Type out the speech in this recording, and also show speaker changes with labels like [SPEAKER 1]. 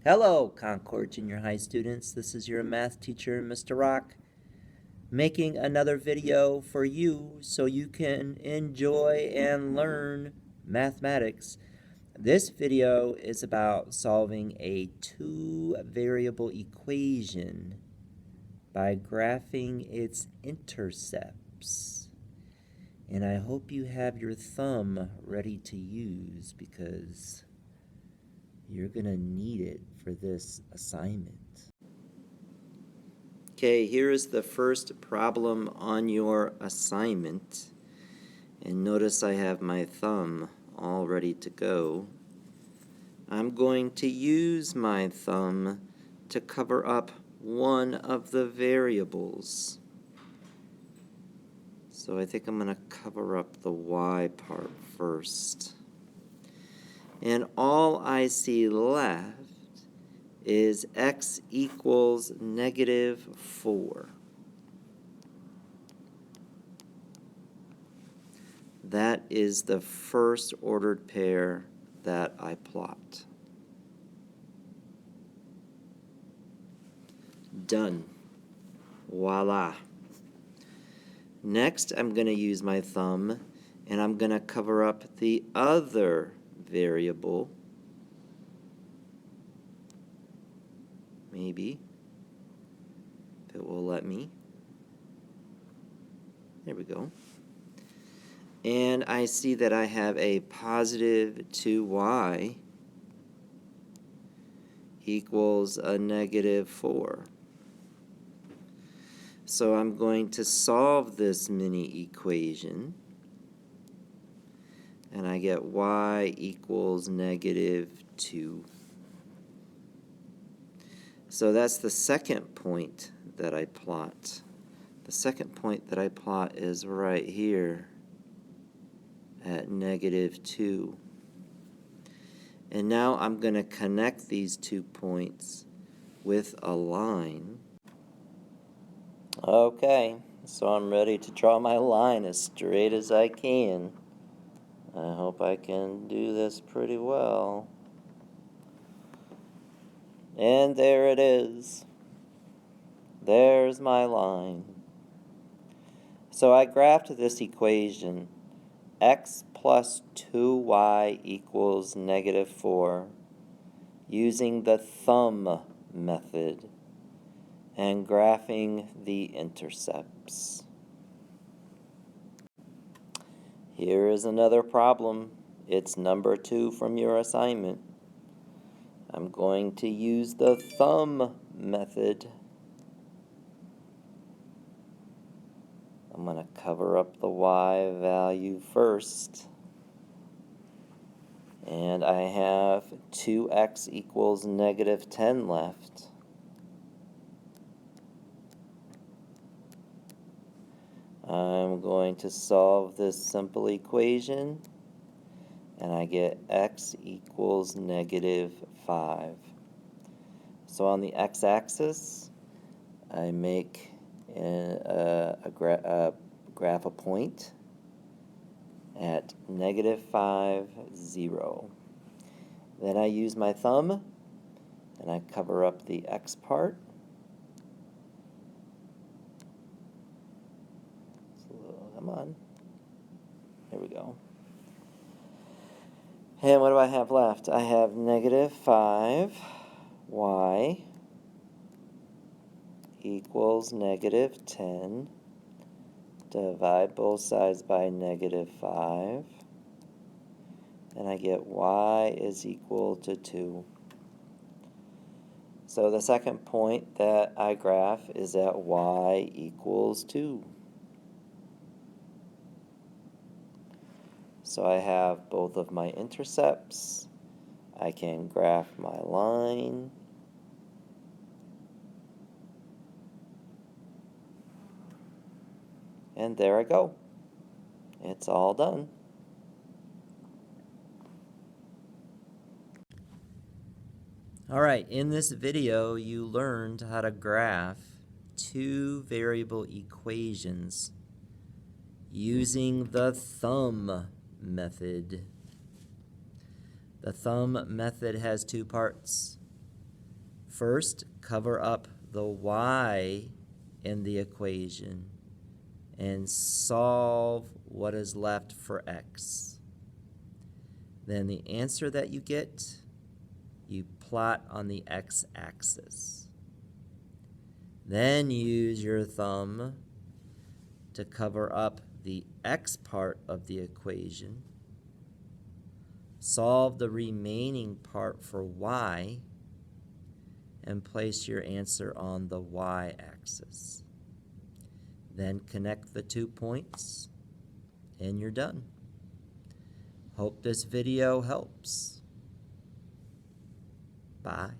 [SPEAKER 1] Hello, Concord Junior High students. This is your math teacher, Mr. Rock, making another video for you so you can enjoy and learn mathematics. This video is about solving a two-variable equation by graphing its intercepts. And I hope you have your thumb ready to use because you're gonna need it for this assignment. Okay, here is the first problem on your assignment. And notice I have my thumb all ready to go. I'm going to use my thumb to cover up one of the variables. So I think I'm going to cover up the y part first. And all I see left is x equals -4. That is the first ordered pair that I plot. Done. Voila. Next, I'm going to use my thumb and I'm going to cover up the other variable. Maybe, if it will let me. There we go. And I see that I have a positive 2y equals a -4. So I'm going to solve this mini equation. And I get y equals -2. So that's the second point that I plot. The second point that I plot is right here at -2. And now I'm going to connect these 2 points with a line. Okay, so I'm ready to draw my line as straight as I can. I hope I can do this pretty well. And there it is. There's my line. So I graphed this equation, x plus 2y equals -4, using the thumb method and graphing the intercepts. Here is another problem. It's number 2 from your assignment. I'm going to use the thumb method. I'm going to cover up the y value first. And I have 2x equals -10 left. I'm going to solve this simple equation. And I get x equals -5. So on the x-axis, I make graph a point at -5, 0. Then I use my thumb, and I cover up the x part. So, come on. There we go. And what do I have left? I have -5y equals -10. Divide both sides by -5. And I get y is equal to 2. So the second point that I graph is at y equals 2. So I have both of my intercepts. I can graph my line. And there I go. It's all done. All right, in this video, you learned how to graph two variable equations using the thumb method. The thumb method has two parts. First, cover up the y in the equation and solve what is left for x. Then the answer that you get, you plot on the x-axis. Then use your thumb to cover up the x part of the equation. Solve the remaining part for y and place your answer on the y-axis. Then connect the 2 points and you're done. Hope this video helps. Bye.